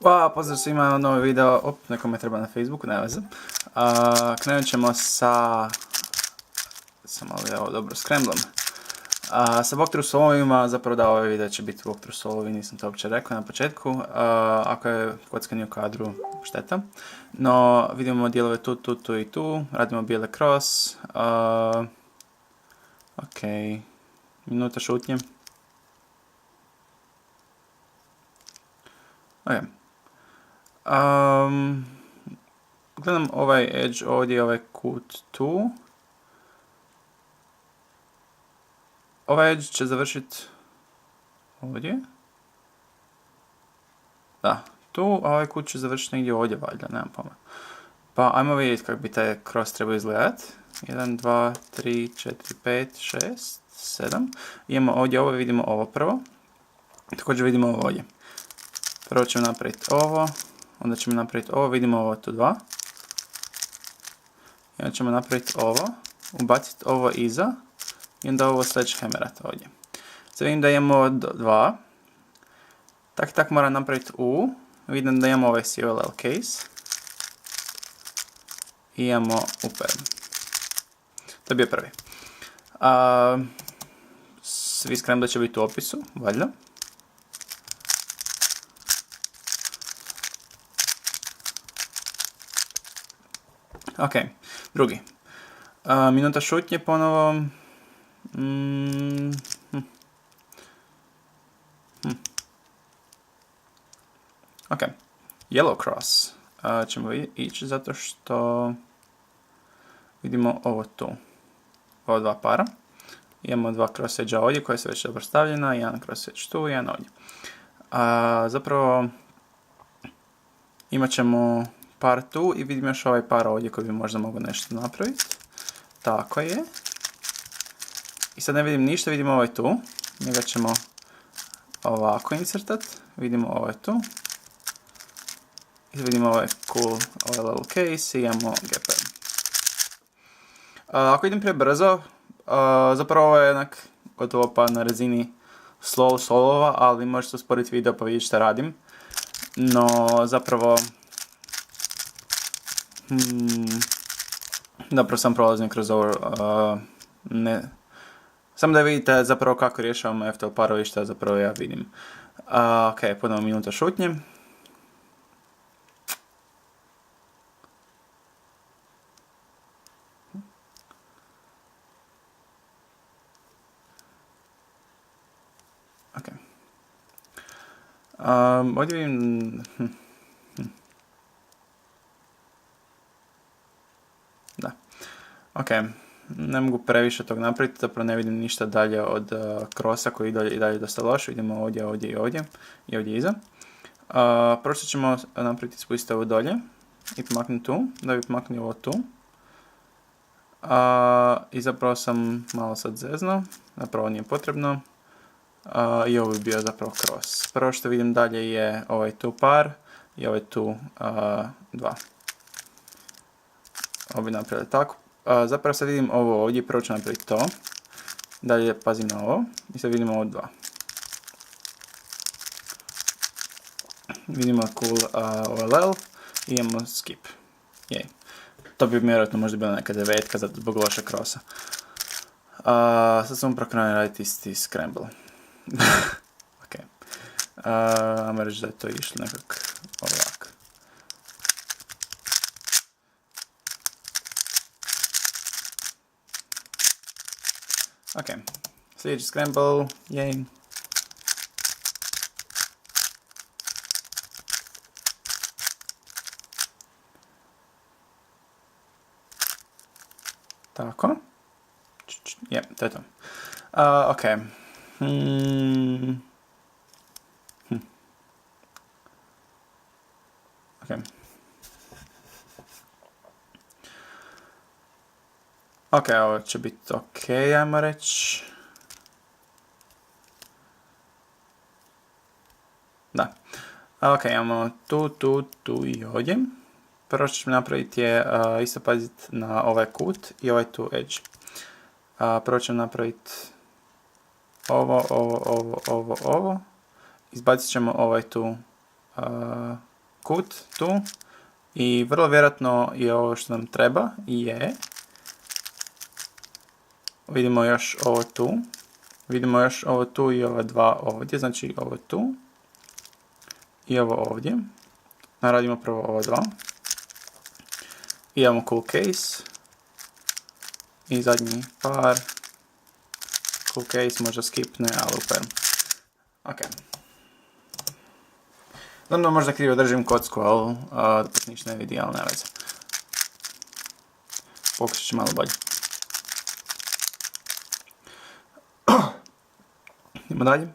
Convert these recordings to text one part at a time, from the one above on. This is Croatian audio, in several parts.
Pa, pozdrav svima na novi video, nekome treba na Facebooku, ne veze. Krenut ćemo sa Scramblom. Sa walkthrough solovima, zapravo da ovaj video će biti walkthrough solovi, nisam to uopće rekao na početku. Ako je kockanje u kadru, šteta. No, vidimo dijelove tu i tu, radimo bijele cross. Ok, minuta šutnje. Ok. Gledam ovaj edge ovdje, ovaj kut tu. Ovaj edge će završiti ovdje. Da, tu, a ovaj kut će završiti negdje ovdje valjda, nemam pojma. Pa ajmo vidjeti kako bi taj cross trebao izgledati. 1, 2, 3, 4, 5, 6, 7. Imamo ovdje ovo, vidimo ovo prvo. Također vidimo ovo ovdje. Prvo ćemo napraviti ovo. Onda ćemo napraviti ovo, vidimo ovo tu 2. I onda ćemo napraviti ovo, ubaciti ovo iza i onda ovo sledgehammerat ovdje. Sad vidim da imamo 2. Tak moram napraviti U. Vidim da imamo ovaj CLL case. I imamo upper. To je bio prvi. Svi scramble će biti u opisu, valjda. Ok, drugi. Minuta šutnje ponovo. Ok, yellow cross. Ćemo ići zato što vidimo ovo tu. Ovo dva para. Imamo dva cross edge ovdje koja su već dobro stavljena. Jedan cross edge tu, jedan ovdje. Zapravo imat ćemo par tu i vidim još ovaj par ovdje koji bi možda mogao nešto napraviti. Tako je. I sad ne vidim ništa, vidimo ovaj tu. Njega ćemo ovako insertat. Vidimo ovaj tu. I vidimo ovaj cool, ovaj level case i imamo gap. Ako idem prebrzo, zapravo ovo je jednak gotovo pa na razini slow solova, ali možete usporiti video pa vidjeti šta radim. No, zapravo zapravo sam prolazim kroz ovo, samo da vidite zapravo kako rješavam FTL parovi šta zapravo ja vidim. Ok, ponovno minuta šutnje. Ok. Ovdje vidim... Da. Ok, ne mogu previše tog napraviti, zapravo ne vidim ništa dalje od crossa koji i dalje dosta loš. Vidimo ovdje i ovdje iza. Prvo što ćemo napraviti, spustiti ovo dolje i pomaknuti tu, da bi pomaknuli ovo tu. I zapravo sam malo sad zezno, zapravo nije potrebno. I ovo bi bio zapravo cross. Prvo što vidim dalje je ovaj tu par i ovaj tu 2. Ovo bi napravili tako. Zapravo sad vidim ovo ovdje, prvo ću napraviti to. Dalje pazim na ovo i sad vidimo ovo 2. Vidimo cool OLL i imamo skip. Jej. To bi vjerojatno možda bila neka 9 zato zbog loša crossa. Sad sam prokrenuo raditi isti scramble. Ok. Ajmo reći da je to išlo nekak ovako. Ok, sljedeći scramble, jej. Tako. Je, to je to. Ok. Ok. Ok, ovo će biti ok, ajmo reći. Da. Ok, imamo tu i ovdje. Prvo što ćemo napraviti je isto paziti na ovaj kut i ovaj tu edge. Prvo ćemo napraviti ovo. Izbacit ćemo ovaj tu kut tu. I vrlo vjerojatno je ovo što nam treba je. Vidimo još ovo tu. Vidimo još ovo tu i ova dva ovdje. Znači ovo tu. I ovo ovdje. Naradimo prvo ovo dva. I imamo cool case. I zadnji par. Cool case, možda skipne, ali super. Ok. Znam da možda krivo držim kocku, ali da pot ništa ne vidi, ali ne veze. Pokušat ću malo bolje. Idemo dalje.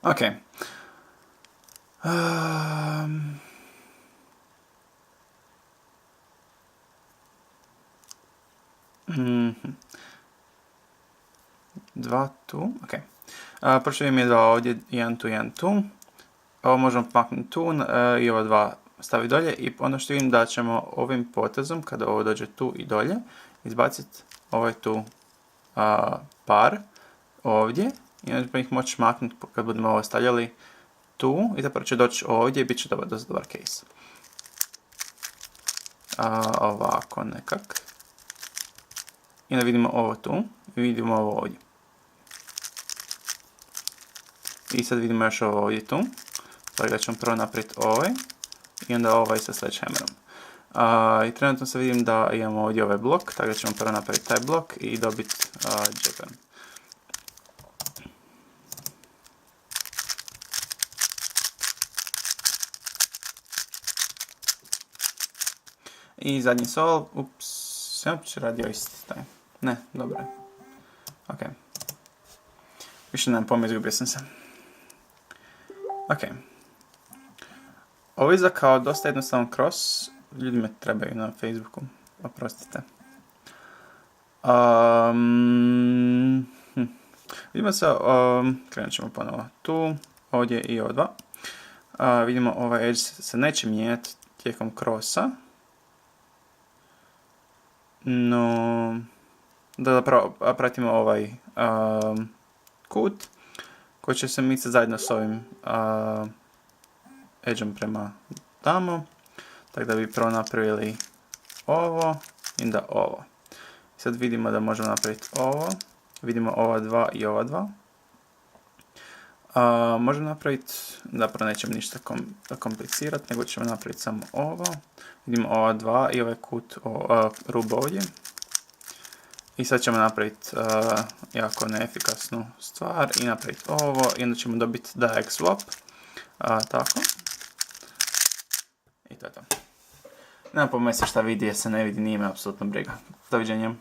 Ok. Dva tu, ok. Prošli mi je dva ovdje, jedan tu. Ovo možemo maknuti tu i ova dva staviti dolje. I ono što vidim da ćemo ovim potezom, kada ovo dođe tu i dolje, izbaciti ovaj tu par ovdje. I onda ćemo ih moći maknuti kad budemo ovo stavljali tu. I zapravo će doći ovdje i bit će dobar case. Ovako nekak. I onda vidimo ovo tu i vidimo ovo ovdje. I sad vidimo još ovo ovdje tu. Tako da ćemo prvo napraviti ovaj. I onda ovaj sa sledgehammerom. I trenutno se vidim da imamo ovdje ovaj blok. Tako da ćemo prvo napraviti taj blok i dobiti jabber. I zadnji sol. Ups. Sam uopće radio isti taj. Ne, dobro. Ok. Više nemam pojma, izgubio sam se. Ok. Ovo izgleda kao dosta jednostavan cross. Ljudi me trebaju na Facebooku. Oprostite. Vidimo se, krenut ćemo ponovo tu, ovdje i ovo dva. Vidimo ovaj edge se neće mijenjati tijekom crossa. No, da zapravo pratimo ovaj kut koji će se micati zajedno s ovim edgeom prema tamo. Tako da bi prvo napravili ovo i onda ovo. Sad vidimo da možemo napraviti ovo. Vidimo ova dva i ova dva. Možemo napraviti, zapravo nećemo ništa komplicirati, nego ćemo napraviti samo ovo. Vidimo ova dva i ovaj kut, rub ovdje. I sad ćemo napraviti jako neefikasnu stvar i napraviti ovo. I onda ćemo dobiti diag swap. Tako. I to je to. Nema pojma se šta vidi, jer se ne vidi, nije me apsolutno briga. Doviđenja.